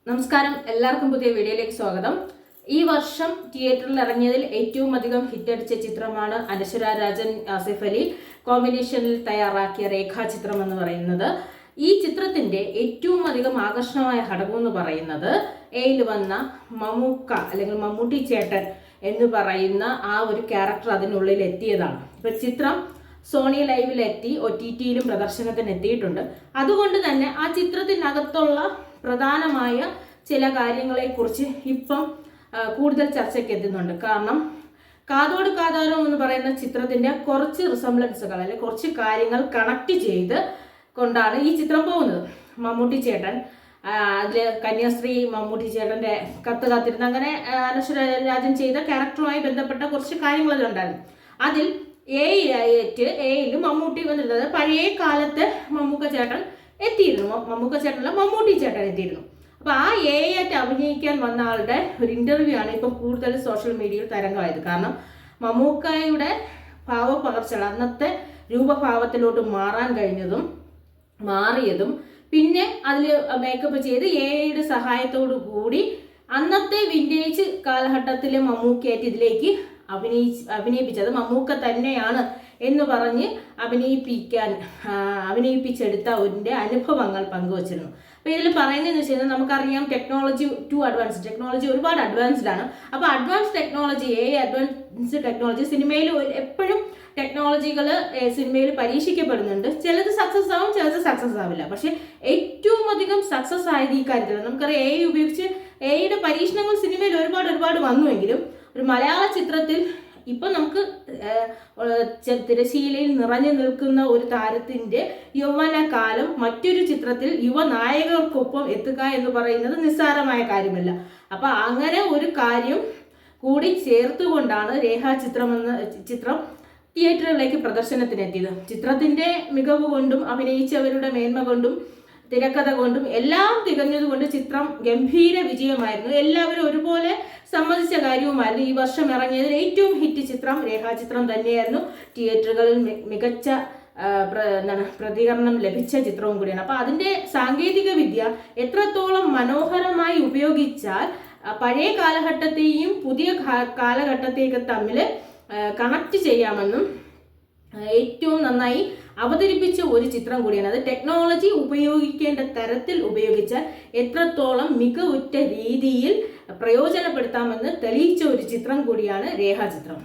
നമസ്കാരം, എല്ലാവർക്കും പുതിയ വീഡിയോയിലേക്ക് സ്വാഗതം. ഈ വർഷം തിയേറ്ററിൽ ഇറങ്ങിയതിൽ ഏറ്റവും അധികം ഹിറ്റടിച്ച ചിത്രമാണ് അനശ്വര രാജൻ ആസിഫ് അലി കോമ്പിനേഷനിൽ തയ്യാറാക്കിയ രേഖാചിത്രം എന്ന് പറയുന്നത്. ഈ ചിത്രത്തിന്റെ ഏറ്റവും അധികം ആകർഷണമായ ഘടകം എന്ന് പറയുന്നത് എയിൽ വന്ന മമ്മൂക്ക അല്ലെങ്കിൽ മമ്മൂട്ടി ചേട്ടൻ എന്ന് പറയുന്ന ആ ഒരു ക്യാരക്ടർ അതിനുള്ളിൽ എത്തിയതാണ്. ഇപ്പൊ ചിത്രം സോണി ലൈവിലെത്തി, OTT-യിലും പ്രദർശനത്തിന് എത്തിയിട്ടുണ്ട്. അതുകൊണ്ട് തന്നെ ആ ചിത്രത്തിനകത്തുള്ള പ്രധാനമായ ചില കാര്യങ്ങളെക്കുറിച്ച് ഇപ്പം കൂടുതൽ ചർച്ചയ്ക്ക് എത്തുന്നുണ്ട്. കാരണം കാതോട് കാതോരം എന്ന് പറയുന്ന ചിത്രത്തിന്റെ കുറച്ച് റിസംബ്ലൻസുകൾ അല്ലെങ്കിൽ കുറച്ച് കാര്യങ്ങൾ കണക്ട് ചെയ്ത് കൊണ്ടാണ് ഈ ചിത്രം പോകുന്നത്. മമ്മൂട്ടി ചേട്ടൻ അതിൽ കന്യാസ്ത്രീ മമ്മൂട്ടി ചേട്ടന്റെ കത്ത് കാത്തിരുന്ന് അങ്ങനെ അനശ്വര രാജൻ ചെയ്ത ക്യാരക്ടറുമായി ബന്ധപ്പെട്ട കുറച്ച് കാര്യങ്ങളുണ്ടായിരുന്നു. അതിൽ എയിൽ മമ്മൂട്ടി വന്നിരുന്നത് പഴയ കാലത്ത് മമ്മൂക്ക ചേട്ടൻ എത്തിയിരുന്നു. മമ്മൂക്ക ചേട്ടനല്ല, മമ്മൂട്ടി ചേട്ടൻ എത്തിയിരുന്നു. അപ്പൊ ആ ആയിട്ട് അഭിനയിക്കാൻ വന്ന ആളുടെ ഒരു ഇന്റർവ്യൂ ആണ് ഇപ്പൊ കൂടുതൽ സോഷ്യൽ മീഡിയയിൽ തരംഗമായത്. കാരണം മമ്മൂക്കയുടെ ഭാവപകർച്ചകൾ അന്നത്തെ രൂപഭാവത്തിലോട്ട് മാറിയതും പിന്നെ അതിൽ മേക്കപ്പ് ചെയ്ത് എയുടെ സഹായത്തോടു കൂടി അന്നത്തെ വിന്റേജ് കാലഘട്ടത്തിലെ മമ്മൂക്കയായിട്ട് ഇതിലേക്ക് അഭിനയിപ്പിച്ചത് മമ്മൂക്ക തന്നെയാണ് എന്ന് പറഞ്ഞ് അഭിനയിപ്പിച്ചെടുത്ത ഒരു അനുഭവങ്ങൾ പങ്കുവച്ചിരുന്നു. അപ്പൊ ഇതിൽ പറയുന്നതെന്ന് വെച്ച് കഴിഞ്ഞാൽ നമുക്കറിയാം ടെക്നോളജി ഒരുപാട് അഡ്വാൻസ്ഡ് ആണ്. അപ്പൊ അഡ്വാൻസ് ടെക്നോളജി സിനിമയിൽ എപ്പോഴും ടെക്നോളജികൾ സിനിമയിൽ പരീക്ഷിക്കപ്പെടുന്നുണ്ട്. ചിലത് സക്സസ് ആവും, ചിലത് സക്സസ് ആവില്ല. പക്ഷെ ഏറ്റവും അധികം സക്സസ് ആയത് ഈ കാര്യത്തിൽ നമുക്കറിയാം ഉപയോഗിച്ച് എയുടെ പരീക്ഷണങ്ങൾ സിനിമയിൽ ഒരുപാട് വന്നുവെങ്കിലും ഒരു മലയാള ചിത്രത്തിൽ ഇപ്പൊ നമുക്ക് തിരശീലയിൽ നിറഞ്ഞു നിൽക്കുന്ന ഒരു താരത്തിന്റെ യൗവനകാലം മറ്റൊരു ചിത്രത്തിൽ യുവനായകർക്കൊപ്പം എത്തുക എന്ന് പറയുന്നത് നിസ്സാരമായ കാര്യമല്ല. അപ്പൊ അങ്ങനെ ഒരു കാര്യം കൂടി ചേർത്തുകൊണ്ടാണ് രേഖാചിത്രം എന്ന ചിത്രം തിയേറ്ററുകളിലേക്ക് പ്രദർശനത്തിനെത്തിയത്. ചിത്രത്തിന്റെ മികവ് കൊണ്ടും അഭിനയിച്ചവരുടെ മേന്മ കൊണ്ടും തിരക്കഥ കൊണ്ടും എല്ലാം തികഞ്ഞതുകൊണ്ട് ചിത്രം ഗംഭീര വിജയമായിരുന്നു. എല്ലാവരും ഒരുപോലെ സമ്മതിച്ച കാര്യവുമായിരുന്നു. ഈ വർഷം ഇറങ്ങിയതിൽ ഏറ്റവും ഹിറ്റ് ചിത്രം രേഖാചിത്രം തന്നെയായിരുന്നു. തിയേറ്ററുകളിൽ മികച്ച പ്രതികരണം ലഭിച്ച ചിത്രവും കൂടിയാണ്. അപ്പൊ അതിന്റെ സാങ്കേതിക വിദ്യ എത്രത്തോളം മനോഹരമായി ഉപയോഗിച്ചാൽ പഴയ കാലഘട്ടത്തെയും പുതിയ കാലഘട്ടത്തെയൊക്കെ തമ്മിൽ കണക്ട് ചെയ്യാമെന്നും ഏറ്റവും നന്നായി അവതരിപ്പിച്ച ഒരു ചിത്രം കൂടിയാണ്. അത് ടെക്നോളജി ഉപയോഗിക്കേണ്ട തരത്തിൽ ഉപയോഗിച്ചാൽ എത്രത്തോളം മികവുറ്റ രീതിയിൽ പ്രയോജനപ്പെടുത്താമെന്ന് തെളിയിച്ച ഒരു ചിത്രം കൂടിയാണ് രേഖാചിത്രം.